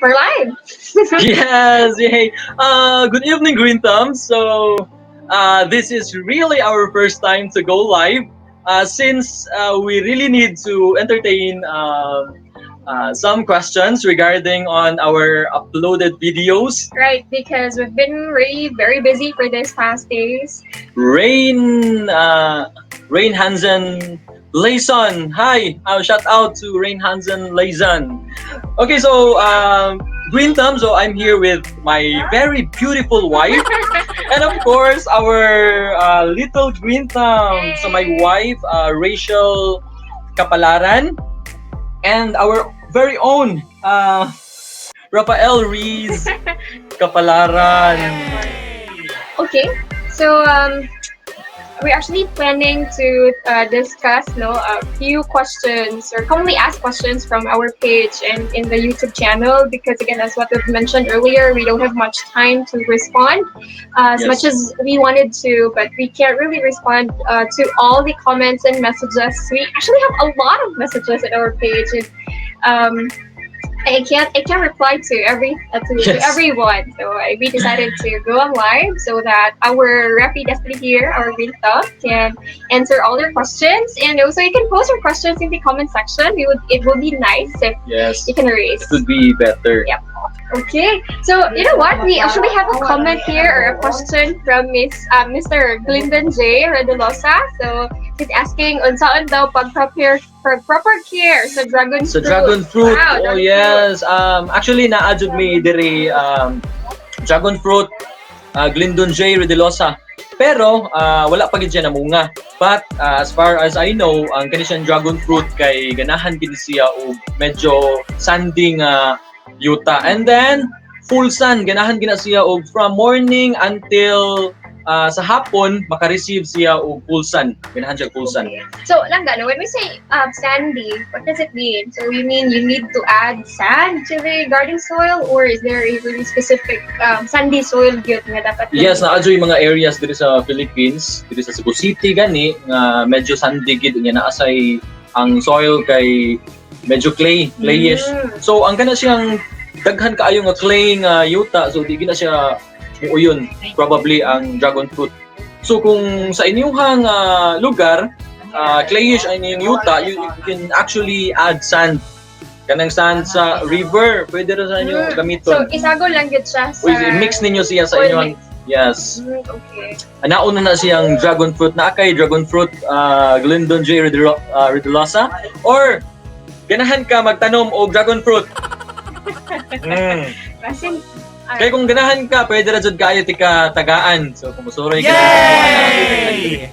We're live. Yes, yay. Good evening, Green Thumbs. So, this is really our first time to go live since we really need to entertain some questions regarding on our uploaded videos. Right, because we've been really very busy for these past days. Rain Hansen Layson. Hi, shout out to Rain Hansen Layson. Okay, so Green Thumb. So I'm here with my very beautiful wife, and of course our little Green Thumb. So my wife, Rachel Kapalaran, and our very own Rafael Rees Kapalaran. Okay, so we're actually planning to discuss a few questions or commonly asked questions from our page and in the YouTube channel, because again, as what we've mentioned earlier, we don't have much time to respond as much as we wanted to, but we can't really respond to all the comments and messages. We actually have a lot of messages at our page, and I can't reply to everyone. So we decided to go on live so that our Raffy deputy here, our Green Thumb, can answer all your questions, and also you can post your questions in the comment section. It would be nice if you can erase. It would be better. Yep. Okay, so you know what? We actually have a comment here or a question from Mr. Glendon J. Redolosa. So he's asking, saan daw pag-prepare for proper care sa dragon fruit? Dragon fruit. Wow, oh yes. Actually naadjud mi diri dragon fruit Glendon J. Redolosa. Pero wala pa gid siya namunga. But as far as I know, ang kanisang dragon fruit kay ganahan gid siya og medyo sandy nga yuta, and then full sun ganahan gina siya og from morning until sa hapon maka-receive siya og full sun, ganahan siya full sun. So Langgano, when we say sandy, what does it mean? So you mean you need to add sand to the garden soil, or is there a really specific sandy soil gyud nga dapat? Yes, naadyo yung mga areas diri sa Philippines, diri sa Cebu City gani nga medyo sandy gid nga naasay ang soil kay medyo clayish. So ang kana siyang daghan kaayo nga clay nga yuta, so di gina siya muuyon probably ang dragon fruit. So kung sa inyong lugar clayish ang inyong yuta, you can actually add sand. Kanang sand sa river, pwede rin sa inyo gamiton. So isagol lang gid siya sa mix ninyo siya sa inyong yes. Okay. Nauna na siyang dragon fruit na kay dragon fruit Glendon J. Redolosa, or ganahan ka magtanom og dragon fruit. Kasi Kaya kung ganahan ka, pwede ra jud kayo tika tagaan. So kung musuroy ka.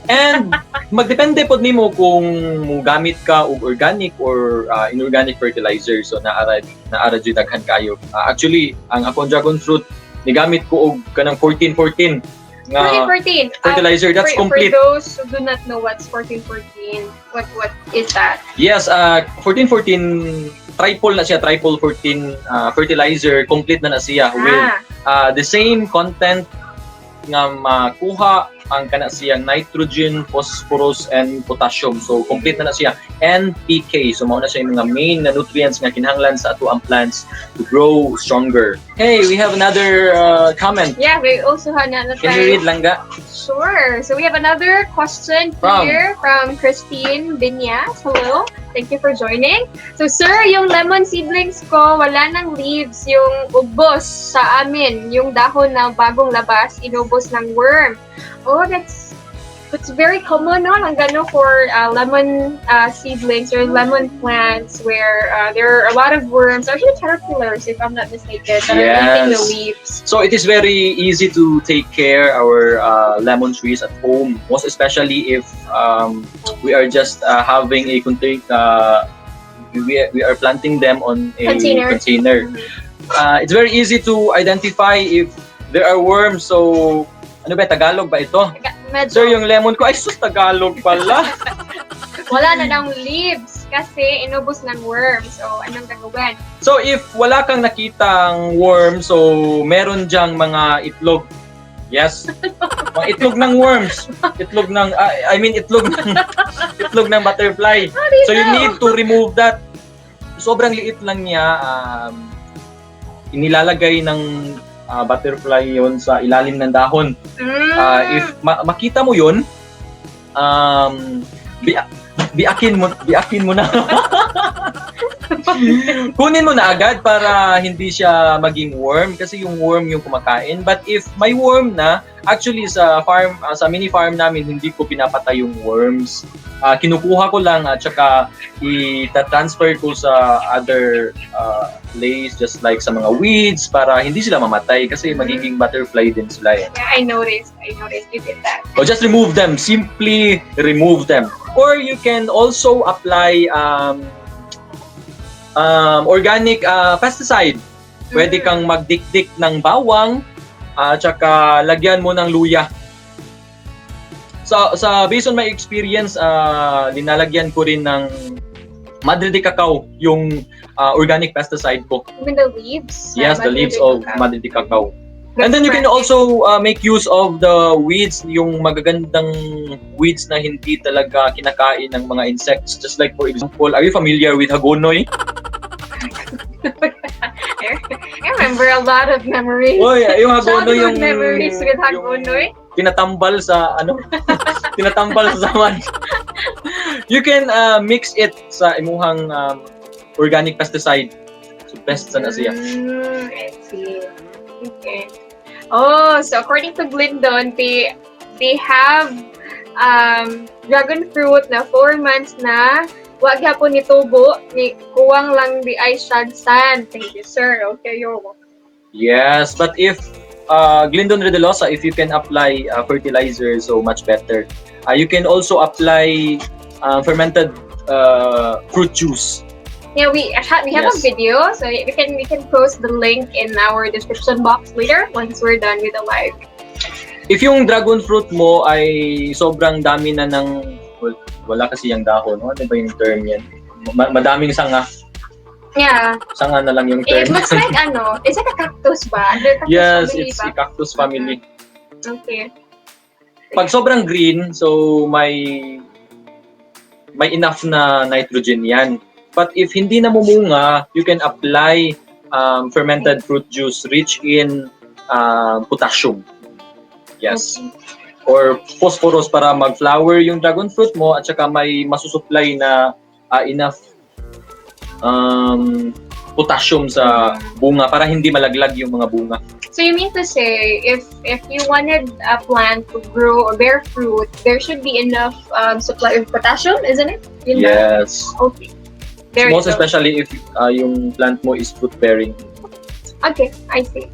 And magdepende pod nimo kung mogamit ka og organic or inorganic fertilizer. So naara jud daghan kayo. Actually, ang akong dragon fruit nigamit ko og kanang 14-14 nga 14-14 fertilizer. That's complete. For those who do not know what's 14-14, what is that? Yes, 14-14 triple na siya, triple 14 fertilizer, complete na siya with the same content nga makuha ang kana siyang nitrogen, phosphorus, and potassium. So complete na siya. NPK, so mao na siya yung mga main na nutrients nga kinahanglan sa ato ang plants to grow stronger. Hey, we have another comment. Yeah, we also have another. Can you read Langga? Sure. So we have another question here from Christine Binyas. Hello. Thank you for joining. So sir, yung lemon seedlings ko, wala nang leaves. Yung ubos sa amin, yung dahon na bagong labas, inubos ng worm. Oh, that's very common, no? Ang gano for lemon seedlings or lemon plants where there are a lot of worms, or even caterpillars, if I'm not mistaken, that are eating the leaves. So it is very easy to take care our lemon trees at home, most especially if we are just having a we are planting them on a container. It's very easy to identify if there are worms. So ano ba, Tagalog ba ito? Sir, yung lemon ko, ay sus, Tagalog pala. Wala na ng leaves kasi inubos ng worm. So, anong gagawin? So, if wala kang nakitang worm, so meron diyang mga itlog. Yes. Mga itlog ng worms. Itlog ng, itlog ng butterfly. So, you need to remove that. Sobrang liit lang niya. inilalagay ng butterfly yon sa ilalim ng dahon. If makita mo yon, biakin mo na. Kunin mo na agad para hindi siya maging worm kasi yung worm yung kumakain. But if may worm na, actually sa farm, sa mini farm namin, hindi ko pinapatay yung worms. Kinukuha ko lang at saka i-transfer ko sa other place, just like sa mga weeds, para hindi sila mamatay kasi magiging butterfly din sila. Yeah, I noticed you did that. So just remove them. Simply remove them. Or you can also apply organic pesticide. Pwede kang magdikdik ng bawang tsaka lagyan mo ng luya. Sa based on my experience, linalagyan ko rin ng Madre de Cacao yung organic pesticide ko. Even the leaves? Yes, the leaves of Madre de Cacao. And then you can also make use of the weeds, yung magagandang weeds na hindi talaga kinakain ng mga insects. Just like for example, are you familiar with hagonoy? I remember a lot of memories. Oy, yung hagonoy yung memories with hagonoy. Tinatambal sa tinatambal sa zaman. You can mix it sa imuhang organic pesticide. So best sana siya. I see. Okay. Oh, so according to Glendon, they have dragon fruit na 4 months na. Wag yapon ni tubo, ni kuwang lang di ay shagsan. Thank you, sir. Okay, yo. Yes, but if Glendon Redelosa, if you can apply fertilizer, so much better. You can also apply fermented fruit juice. Yeah, we have a video, so we can post the link in our description box later once we're done with the live. If yung dragon fruit mo ay sobrang dami na ng wala kasi yung dahon, ano ba yung term yan? Madaming sanga. Yeah. Sanga na lang yung term. It looks like it's like a cactus ba? Yes, it's a cactus family. Okay. Pag sobrang green, so may enough na nitrogen yan. But if hindi namumunga, you can apply fermented fruit juice rich in potassium. Yes. Okay. Or phosphorus para mag-flower yung dragon fruit mo at saka may masusupply na enough potassium sa bunga para hindi malaglag yung mga bunga. So you mean to say, if you wanted a plant to grow or bear fruit, there should be enough supply of potassium, isn't it? Yes. Okay. Most especially if yung plant mo is fruit bearing. Okay, I see.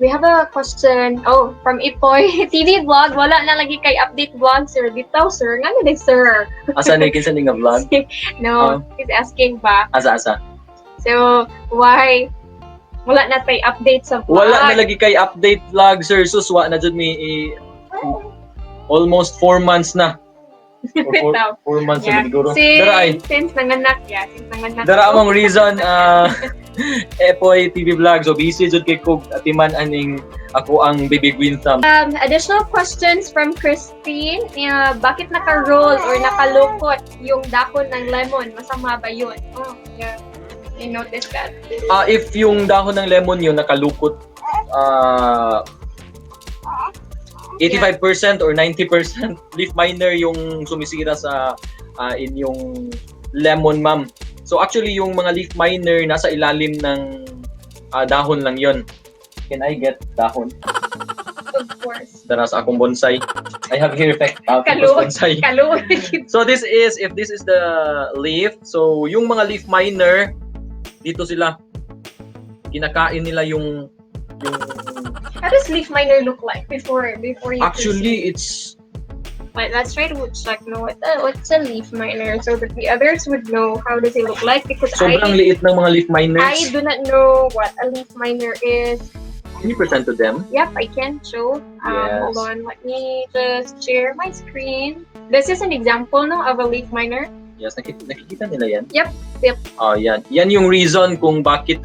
We have a question from Ipoy TV vlog. Wala na lagi kay update vlog, sir. Dito, sir. Nga na sir. Asa na kinsa nga vlog? No, he's asking ba. Asa. So, why wala na tay update sa vlog? Wala na lagi kay update vlog, sir. Suswa na jud mi almost 4 months na. 4 months na siguro. Since nanganak. Dara among reason Epoy TV vlog, so busy jud kay kog atiman aning ako ang baby green thumb. Additional questions from Christine. Bakit naka-roll or nakalukot yung dahon ng lemon? Masama ba yun? Oh, yeah. I noticed that. If yung dahon ng lemon yun nakalukot 85% or 90% leaf miner yung sumisira sa inyong lemon, ma'am. So actually yung mga leaf miner nasa ilalim ng dahon lang yon. Can I get dahon? Of course. Dara sa akong bonsai. I have here bonsai. So this is, if this is the leaf, so yung mga leaf miner dito sila. Kinakain nila yung How does leaf miner look like before you actually it's let's try to check what's a leaf miner so that the others would know how does it look like, because sobrang liit ng mga leaf miners. I do not know what a leaf miner is. Can you present to them? Yep, I can show. Yes. Hold on, let me just share my screen. This is an example of a leaf miner. Yes, nakikita nila yan? Yep. Yan. Yan yung reason kung bakit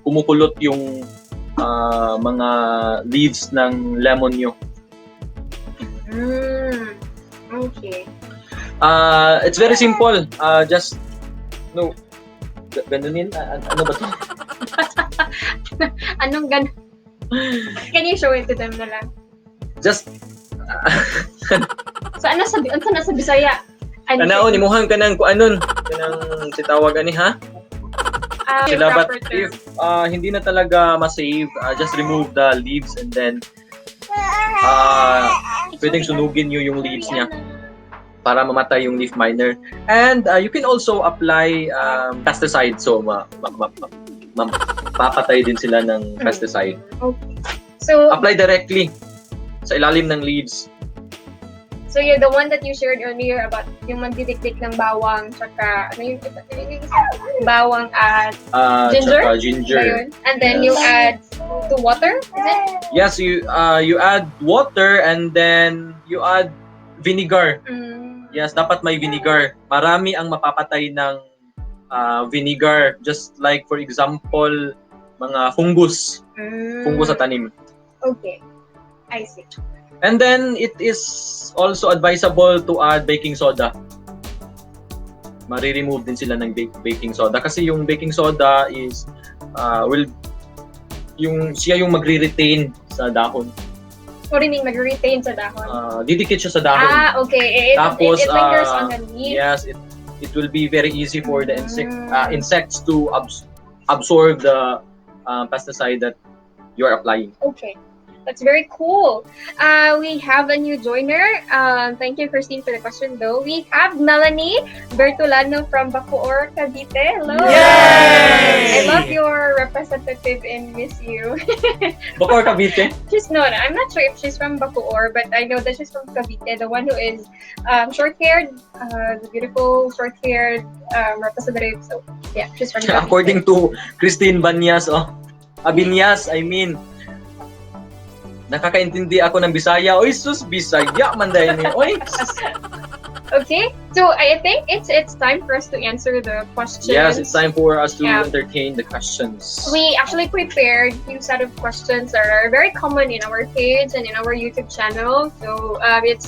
kumukulot yung mga leaves ng lemon nyo. Okay. It's very simple. Just ganunin. Ano ba to? Anong gan? Can you show it to them na lang? Just So ano sa Bisaya? Kanao nimuhang kanang kuanon kanang sitawag ani ha? Sila but if hindi na talaga ma-save, just remove the leaves and then pwedeng sunugin nyo yung leaves niya para mamatay yung leaf miner. And you can also apply pesticide. So mapapatay din sila ng pesticide. Okay. So apply directly sa ilalim ng leaves. So you're the one that you shared earlier about yung magdidikdik ng bawang tsaka ano yung bawang at ginger? Tsaka ginger. Ayun. And then you add to water, is it? Yes, you add water and then you add vinegar. Yes, dapat may vinegar. Marami ang mapapatay ng vinegar. Just like for example, mga fungus. Fungus sa tanim. Okay. I see. And then it is also advisable to add baking soda. Mari-remove din sila ng baking soda kasi yung baking soda is siya yung magre-retain sa dahon. What do you mean magre-retain sa dahon? Didikit siya sa dahon. Okay. Tapos, it lingers on the leaf. Yes, it will be very easy for the insects to absorb the pesticide that you are applying. Okay. That's very cool. We have a new joiner. Thank you, Christine, for the question, though. We have Melanie Bertolano from Bacoor, Cavite. Hello. Yay! I love your representative in Miss You. Bacoor, Cavite? I'm not sure if she's from Bacoor, but I know that she's from Cavite, the one who is short-haired, the beautiful short-haired representative. So, yeah, she's from Cavite. According to Christine Banyas, Abinyas, I mean. Nakakaintindi ako ng Bisaya. Oy, sus, Bisaya man dahil ni. Oy. Okay, so I think it's time for us to answer the questions. Yes, it's time for us to entertain the questions. We actually prepared a few set of questions that are very common in our page and in our YouTube channel. So it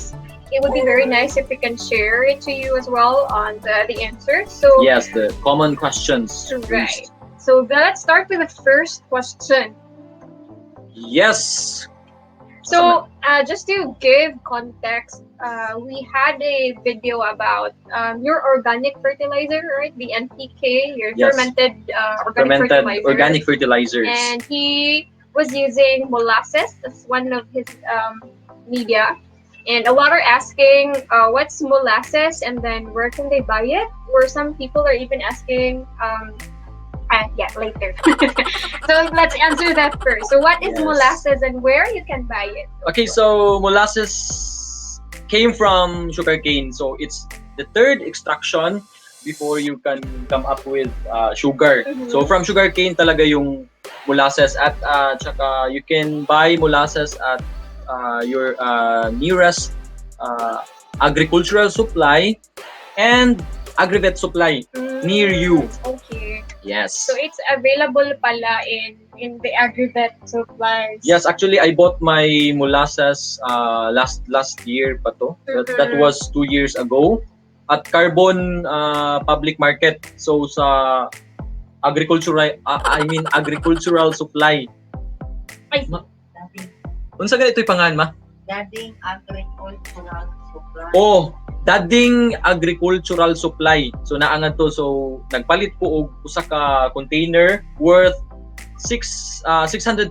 would be very nice if we can share it to you as well on the answers. So yes, the common questions. Right. So let's start with the first question. Yes. So, just to give context, we had a video about your organic fertilizer, right? The NPK, your fermented organic fertilizers. And he was using molasses as one of his media. And a lot are asking, what's molasses and then where can they buy it? Or some people are even asking, later. So let's answer that first. So what is molasses and where you can buy it? Okay, so molasses came from sugarcane. So it's the third extraction before you can come up with sugar. So from sugarcane talaga yung molasses at tsaka you can buy molasses at your nearest agricultural supply and agri-vet supply near you. Okay. Yes. So it's available pala in the agri-vet supplies. Yes, actually I bought my molasses last year pa to. That was 2 years ago at Carbon Public Market. So sa agricultural supply. Ay. Unsa ganito yung pangalan ma? Dading agricultural supply. Dading agricultural supply. So naangan to. So nagpalit ko og usa ka container worth 600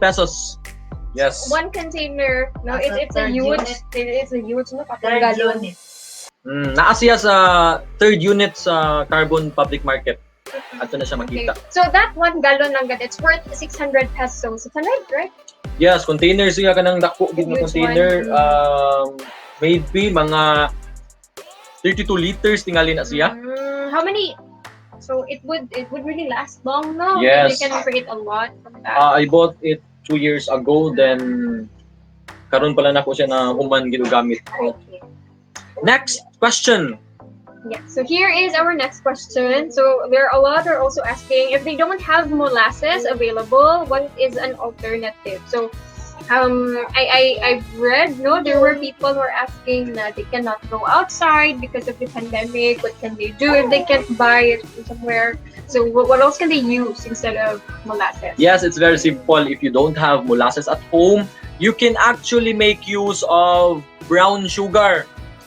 pesos. Yes. One container. No, it's a huge. It's a huge no Third gallon. unit. Naa siya sa third unit sa Carbon Public Market. Ato na siya makita. Okay. So that 1 gallon lang it's worth 600 pesos. 600, right? Yes, container siya kanang dako gid na container. Maybe mga 32 liters tingali na siya. How many? So it would really last long, no? Yes. You can create a lot from that. I bought it 2 years ago, then karon pala nako siya na human ginagamit. Okay. Next question. Yeah. So here is our next question. So there are a lot are also asking if they don't have molasses available, what is an alternative? So I've read, there were people who are asking that they cannot go outside because of the pandemic. What can they do if they can't buy it from somewhere? So what else can they use instead of molasses? Yes, it's very simple. If you don't have molasses at home, you can actually make use of brown sugar.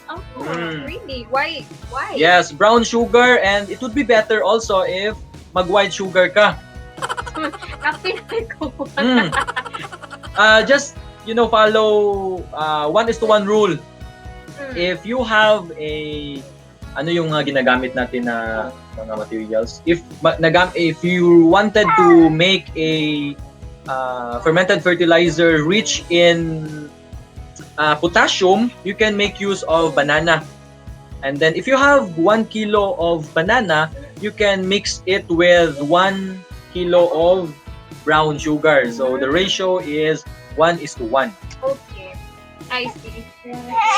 Oh, Mm. really? Why? Why? Yes, brown sugar, and it would be better also if mag-white sugar ka. Nakinay ko. Mm. Just, follow 1:1 rule. If you have ano yung ginagamit natin na mga materials, if you wanted to make a fermented fertilizer rich in potassium, you can make use of banana. And then if you have 1 kilo of banana, you can mix it with 1 kilo of brown sugar. So the ratio is 1:1. Okay, I see.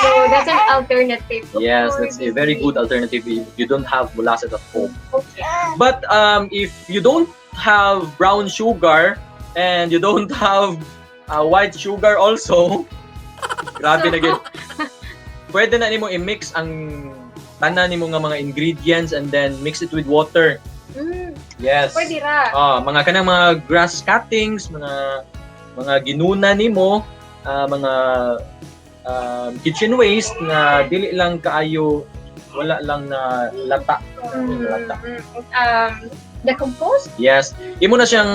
So that's an alternative. Yes, that's a very good alternative if you don't have molasses at home. Okay. But if you don't have brown sugar and you don't have white sugar also, grabe na gid. Pwede na nimo i-mix ang tanan nimo nga mga ingredients and then mix it with water. Yes. Pwede ra. Mga kanang mga grass cuttings, mga ginuna nimo, mga kitchen waste na dili lang kaayo, wala lang na lata. Decompose? Yes. Imo na siyang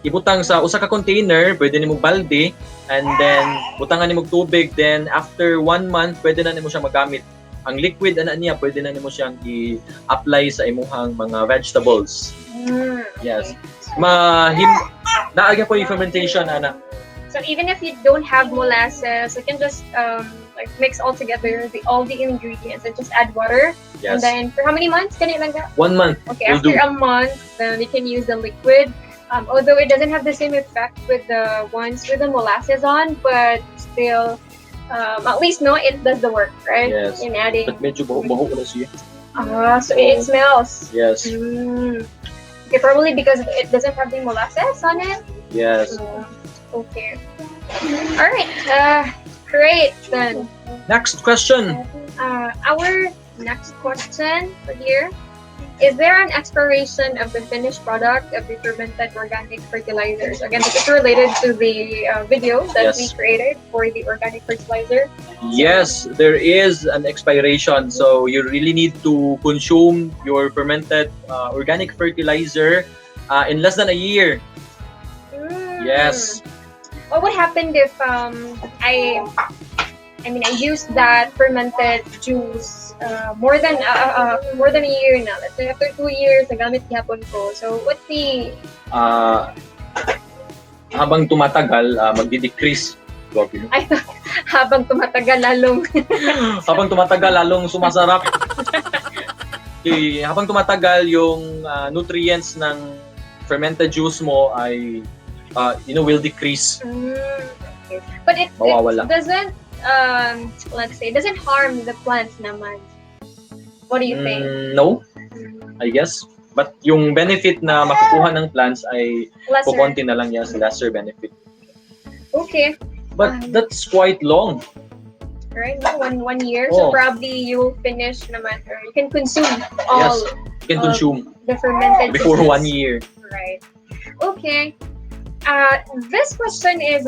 ibutang sa usa ka container, pwede nimo balde, and then butangan nimo tubig, then after 1 month pwede na nimo siya magamit. Ang liquid ana niya pwede na nimo siyang i-apply sa imong mga vegetables. Yes. Naagya po yung fermentation ana. So even if you don't have molasses, you can just like mix all together all the ingredients and just add water. Yes. And then for how many months can it lang that? 1 month. Okay, will after do. a month, then you can use the liquid. Although it doesn't have the same effect with the ones with the molasses on, but still, at least it does the work, right? Yes. In adding. But medyo baho na siya. So it smells. Yes. Okay, probably because it doesn't have the molasses on it. Yes. Okay. All right. Great then. Next question. Our next question here. Is there an expiration of the finished product of the fermented organic fertilizers? Again, this is related to the video that we Yes. created for the organic fertilizer. Yes, there is an expiration. So you really need to consume your fermented organic fertilizer in less than a year. Yes. What would happen if I used that fermented juice more than a year now? Let's say after 2 years, nagamit gihapon ko. So what's the Habang tumatagal, magdi-decrease. I thought habang tumatagal lalong Habang tumatagal, lalong sumasarap. Habang tumatagal, yung nutrients ng fermented juice mo ay will decrease. Okay. But it Mawawala. doesn't let's say, doesn't harm the plants naman. What do you think? No, I guess. But yung benefit na makukuha ng plants ay Lesser. kukunti na lang yan, lesser benefit. Okay. But that's quite long. Right? No, 1 year. So probably you'll finish naman, or you can consume all Yes, you can consume the fermented before juices. 1 year. Right. Okay. This question is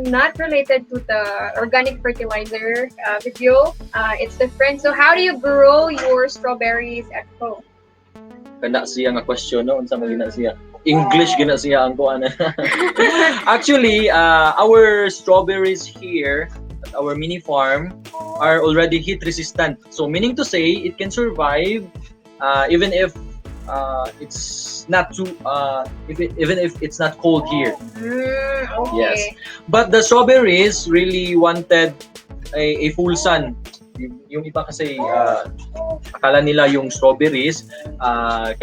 not related to the organic fertilizer video. It's different. So how do you grow your strawberries at home? Kana siya nga question, no? Unsa man gina siya? English gina siya ang kuan. Actually, our strawberries here at our mini farm are already heat resistant. So meaning to say, it can survive even if it's not too even if it's not cold here. Okay. Yes. But the strawberries really wanted a full sun. Yung iba kasi akala nila yung strawberries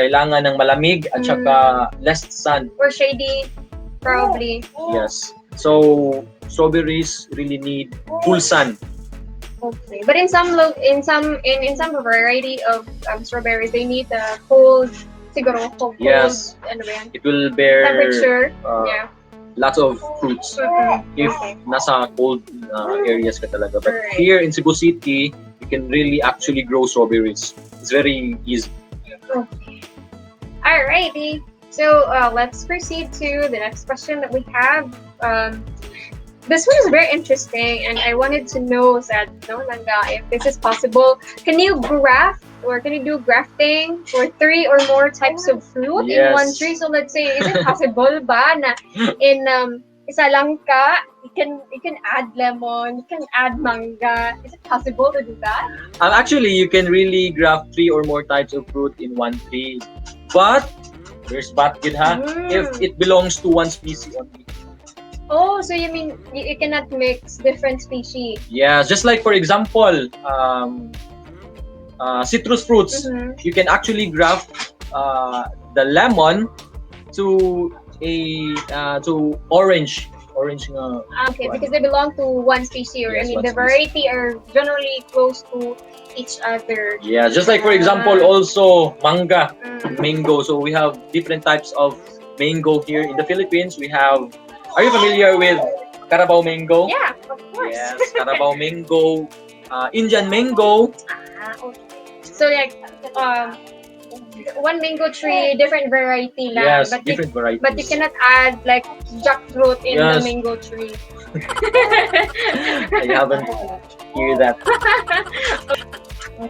kailangan ng malamig at saka less sun. Or shady, probably. Yes. So strawberries really need full sun. Okay. But in some variety of strawberries, they need cold, siguro cold. Yes. Ano ba yan? It will bear Temperature. Yeah. lots of fruits if Okay. nasa cold areas ka talaga. But Alright. here in Cebu City, you can really actually grow strawberries. It's very easy. Alrighty. So let's proceed to the next question that we have. This one is very interesting, and I wanted to know that no, Nanga, if this is possible, can you graft or can you do grafting for 3 or more types of fruit in one Yes. tree? So let's say, is it possible ba na in isa lang ka, you can add lemon, you can add manga. Is it possible to do that? Actually, you can really graft 3 or more types of fruit in one tree. But, there's but good ha? If it belongs to one species only. Oh, so you mean you cannot mix different species? Yeah, just like for example, citrus fruits. Mhm. You can actually graft the lemon to to orange nga. Okay, because they belong to one species, or I Yes, mean, one the species. variety are generally close to each other. Yeah, just like for example, also manga, Mm. mango. So we have different types of mango here in the Philippines. We have. Are you familiar with Carabao mango? Yeah, of course. Yes, Carabao mango, Indian mango. Okay. So like, one mango tree, different variety lang. Yes, different varieties. But you cannot add like jackfruit in the Yes. mango tree. I haven't hear that.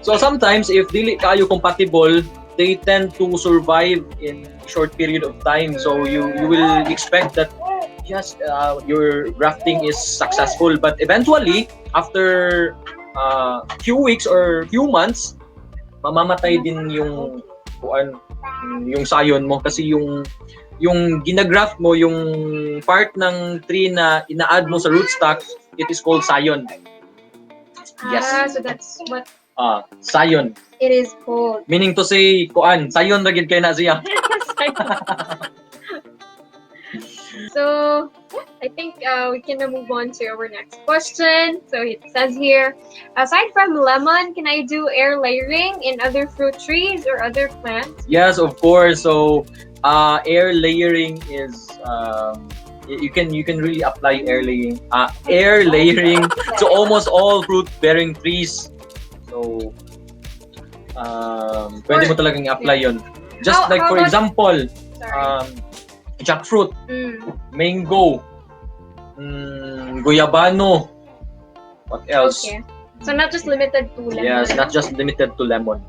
So sometimes if dili kayo compatible, they tend to survive in short period of time. So you will expect that yes, your grafting is successful, but eventually after few weeks or few months, mamamatay din yung yung sayon mo kasi yung ginagraft mo, yung part ng tree na ina-add mo sa rootstock, it is called sayon. Yes. So that's what Sayon. it is called. Meaning to say, sayon ra gid kay na siya. So I think we can now move on to our next question. So it says here, aside from lemon, can I do air layering in other fruit trees or other plants? Yes, of course. So, air layering is you can really apply air layering to almost all fruit bearing trees. So, pwede mo talagang i-apply yon. Just How- like how for about- example, Sorry. jackfruit, Mm. mango, guyabano. What else? Okay. So not just limited to lemon. Yes, not just limited to lemon.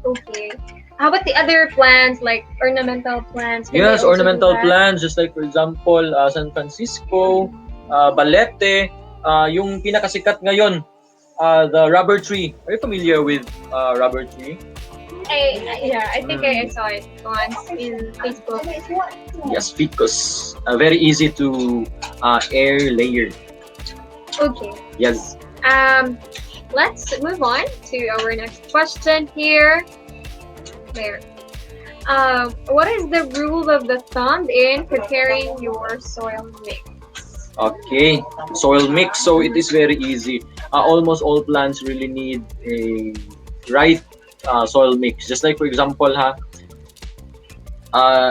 Okay. How about the other plants, like ornamental plants? Can they Yes, also ornamental do that? plants, just like for example, San Francisco, balete, yung pinakasikat ngayon, the rubber tree. Are you familiar with rubber tree? I think I saw it once in Facebook. Yes, ficus. Very easy to air layer. Okay. Yes. Let's move on to our next question here. There. What is the rule of the thumb in preparing your soil mix? Okay, soil mix. So it is very easy. Almost all plants really need a right soil mix. Just like for example,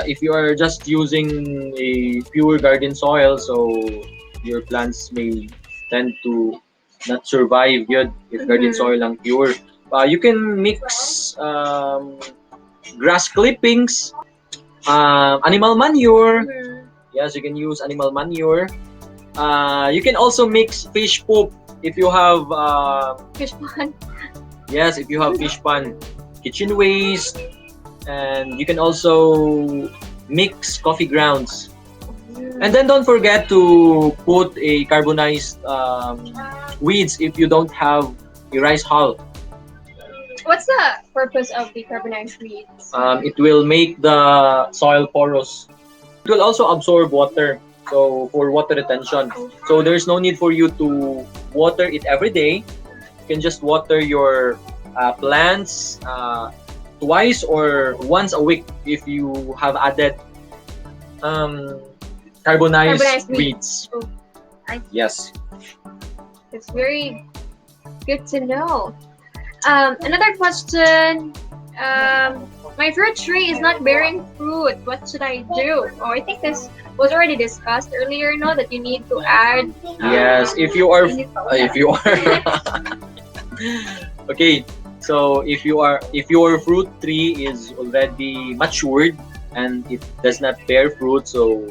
if you are just using a pure garden soil, so your plants may tend to not survive good if garden Mhm. soil ang pure. You can mix grass clippings, animal manure. Mhm. Yes, you can use animal manure. You can also mix fish poop if you have Fish pond. yes, if you have fish pond, kitchen waste, and you can also mix coffee grounds. And then don't forget to put a carbonized weeds if you don't have a rice hull. What's the purpose of the carbonized weeds? It will make the soil porous. It will also absorb water, so for water retention. So there's no need for you to water it every day. You can just water your plants twice or once a week if you have added carbonized Carbonized weeds. Oh, I- Yes. It's very good to know. Another question. My fruit tree is not bearing fruit. What should I do? Oh, I think this was already discussed earlier. No, that you need to add. Yes, if you are okay, so if your fruit tree is already matured, and it does not bear fruit, so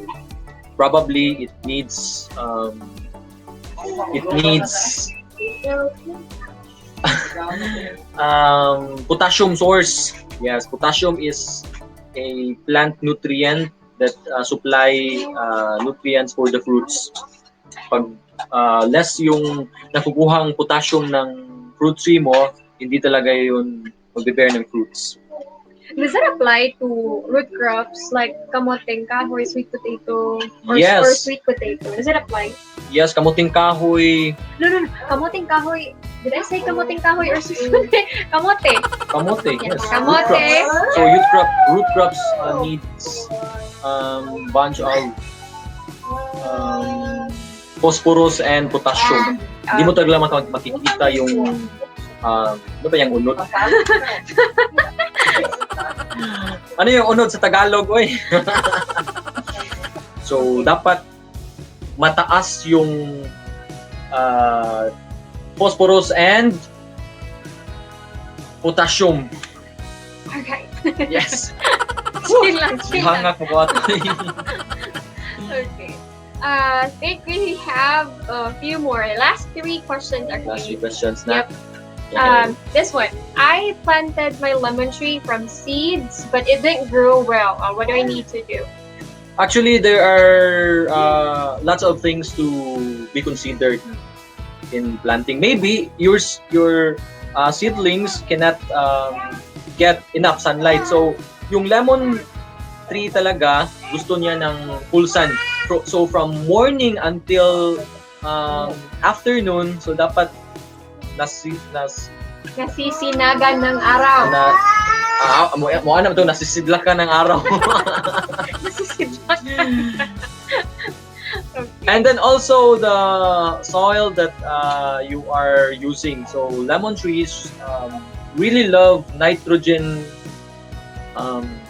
probably it needs potassium source. Yes, potassium is a plant nutrient that supply nutrients for the fruits. Pag less yung nakukuhang potassium ng fruit tree mo, hindi talaga yun magbe-bear ng fruits. Does that apply to root crops like kamoteng kahoy, sweet potato, or Yes. sweet potato? Does it apply? Yes, kamuting kahoy. No. Kamoteng kahoy. Did I say kamoteng kahoy or sweet potato? Kamote. Kamote, yes. Kamote. Root crops. So root crops needs bunch of phosphorus and potassium. Hindi mo talaga makikita yung ano ba yung unod? Ano yung unod sa Tagalog, oy? So, dapat mataas yung phosphorus and potassium. Okay. Yes. Chill lang. Hangak mo ba? Okay. I think we have a few more. Last 3 questions Last actually. 3 questions na. Yep. This one. I planted my lemon tree from seeds, but it didn't grow well. What do I need to do? Actually, there are lots of things to be considered in planting. Maybe your seedlings cannot get enough sunlight. So, yung lemon tree talaga, gusto niya ng full sun. So, from morning until afternoon, so dapat Nasisinagan ng araw. mo ano to, nasisidlak ka ng araw. Nasisidlak. Okay. And then also the soil that you are using. So lemon trees really love nitrogen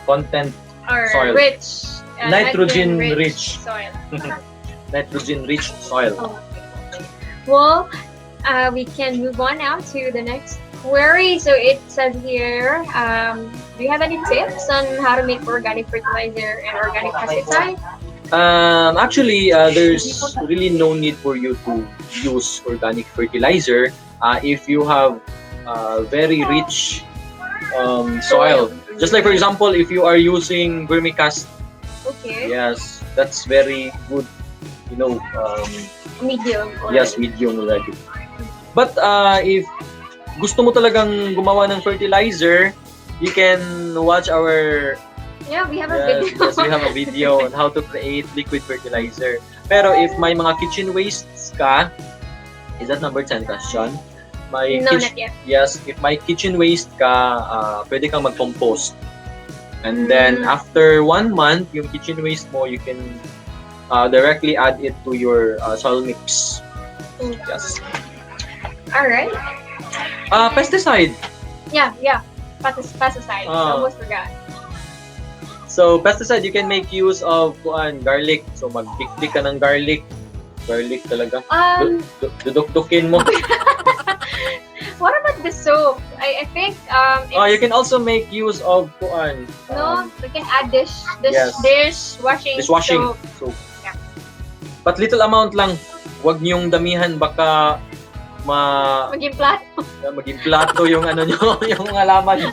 content Or soil. rich. Nitrogen rich. soil. Nitrogen rich soil. Okay. Well, we can move on now to the next query. So it says here, do you have any tips on how to make organic fertilizer and organic pesticide? Actually, there's really no need for you to use organic fertilizer if you have very rich soil. Just like, for example, if you are using vermicast, Okay. yes, that's very good. You know, Medium. yes, medium already. But if gusto mo talagang gumawa ng fertilizer, you can watch our Yeah, we have a video. yes, we have a video on how to create liquid fertilizer. Pero if may mga kitchen wastes ka, is that number 10 question? No, not yet. Yes, if may kitchen waste ka, pwede kang mag-compost. And then after 1 month, yung kitchen waste mo, you can directly add it to your soil mix. Yes. All right. Pesticide. Yeah. Pesticide. Almost forgot. So, pesticide, you can make use of garlic. So, mag-pick ka ng garlic. Garlic talaga. Duduk-dukin mo. What about the soap? I think You can also make use of no, we can add Yes. dishwashing soap. Yeah. But little amount lang. Huwag niyong damihan, baka maging plato. maging plato yung ano nyo, yung halaman nyo.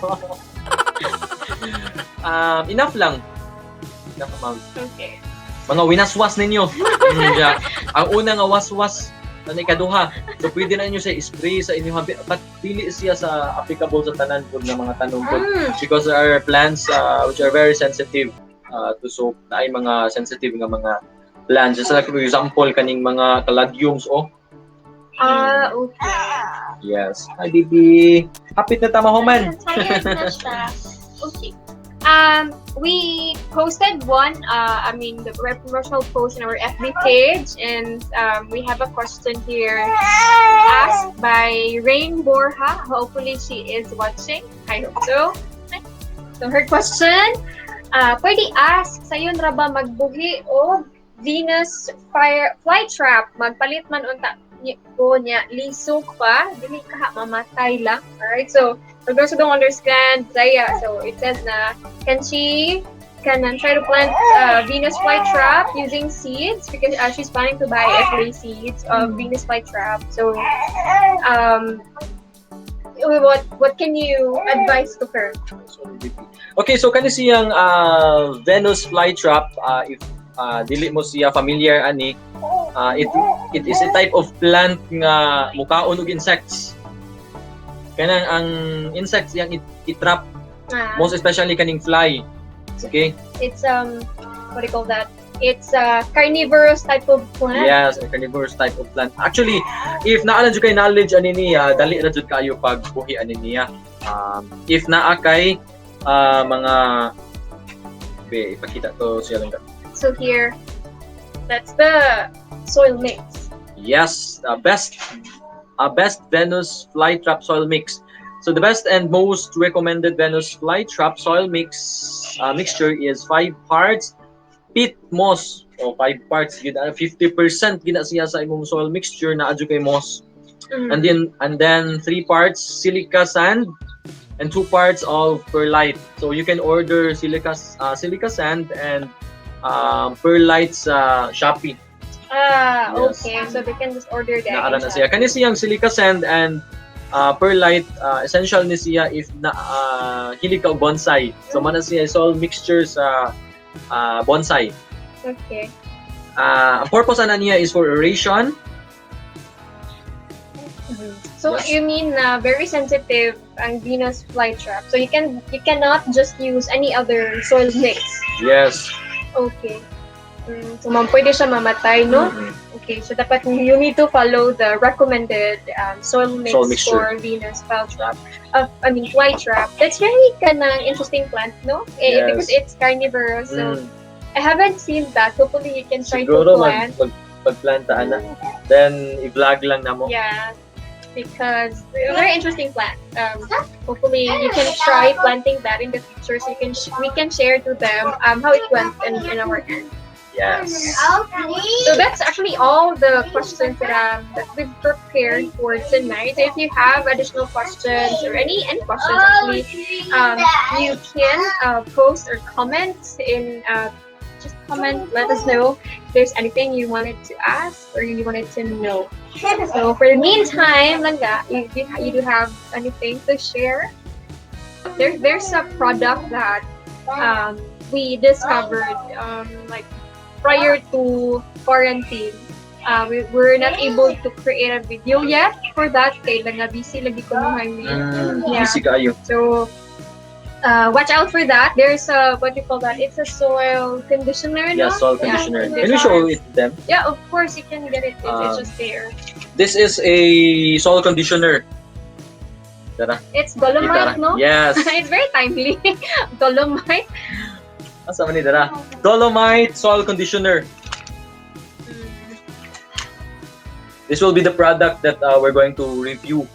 Enough lang. Enough amount. Okay. Mga winaswas ninyo. Yeah. Ang una nga waswas na ikaduha. So pwede na inyo siya spray sa inyo habi. But pili siya sa applicable sa tanan po ng mga tanong po. Because there are plants which are very sensitive to soap. Na ay mga sensitive nga mga plants. Just like for example, kaning mga caladiums. Okay. Yes. Hi, baby. Hapit na tamahuman. Tired na siya. Okay. We posted the promotional post on our FB page, and we have a question here asked by Rain Borja. Hopefully she is watching. I hope so. So her question, pwede ask, sayon ra ba magbuhi o Venus Flytrap? Magpalit man unta ko niya lisog pa, dili ka mamatay lang. Alright, so for those who don't understand Zaya, so it says na can she try to plant Venus flytrap using seeds because she's planning to buy FA seeds of Venus flytrap. So, what can you advise to her? Okay, so kani siyang Venus flytrap, if dili mo siya familiar ani, it is a type of plant nga mukaon og insects. Kanang ang insects yang itrap, most especially kaning fly. Okay? It's what do you call that? It's a carnivorous type of plant. Yes, a carnivorous type of plant. Actually, if naa jud kay knowledge ani niya, dali ra jud kayo pagbuhi ani niya. If naa kay mga ipakita to siya lang. So here, that's the soil mix. Yes, best Venus flytrap soil mix. So the best and most recommended Venus flytrap soil mixture is 5 parts peat moss, o 5 parts gid 50% gina siya sa imong soil mixture na adyo kay moss. And then 3 parts silica sand and 2 parts of perlite. So you can order silica sand and perlite sa Shopee. Yes. Okay. So they can just order that. Naara na siya. Kani siyang silica sand and perlite, essential ni siya if na hilig ka og bonsai. So man siya soil mixture sa bonsai. Okay. Ang purpose ana niya is for aeration. So Yes. you mean very sensitive ang Venus flytrap. So you cannot just use any other soil mix. Yes. Okay. So pwede siya mamatay, no? Okay, so dapat you need to follow the recommended soil mix mixture for Venus flytrap. Flytrap. That's very interesting plant, no? Yes. Because it's carnivorous. So I haven't seen that. Hopefully you can try Siguro to plant. pagplanta ana. Then i-vlog lang namo. Yeah, because very interesting plant. Hopefully you can try planting that in the future, so we can share to them how it went in our end. Yes. So that's actually all the questions that we've prepared for tonight. So if you have additional questions or any questions actually, you can post or comment in just comment. Let us know if there's anything you wanted to ask or you wanted to know. So for the meantime, Langga, you do have anything to share? There's a product that we discovered like prior to quarantine. We're not able to create a video yet for that kay nga busy lagi ko nung Busy kayo. So watch out for that. There's a what do you call that? It's a soil conditioner. Yeah, no? soil conditioner. Yeah, Can you show it to them? Yeah, of course you can get it. It's just there. This is a soil conditioner. Tara. It's dolomite, no? Yes. It's very timely. Dolomite. Asa man ni dara? Dolomite soil conditioner. This will be the product that we're going to review.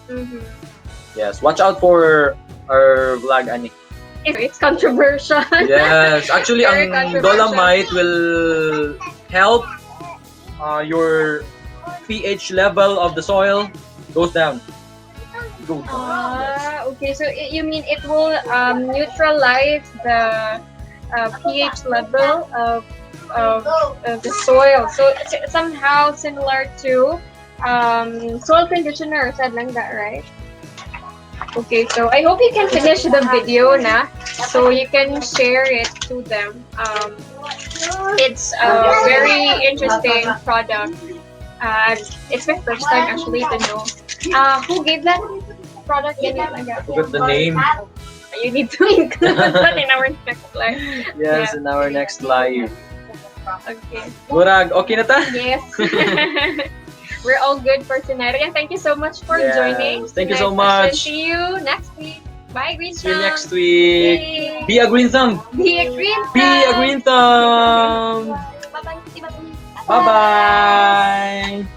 Yes, watch out for our vlog ani. It's controversial. Yes, actually Very ang controversial. dolomite will help your pH level of the soil goes down. Okay. So you mean it will neutralize the pH level of the soil. So it's somehow similar to soil conditioner, said lang that, right? Okay, so I hope you can finish the video na, so you can share it to them. It's a very interesting product. It's my first time actually to know. Who gave that product? Forgot the name. You need to include that in our next live. Yes, Yeah. in our next live. Okay. Murag, okay na ta? Yes. We're all good for tonight. Again, thank you so much for Yes, joining. thank you so tonight's session. much. See you next week. Bye, Green See you Thumb. next week. Yay. Be a green thumb. Be a green Be a green thumb. Bye-bye. Bye-bye.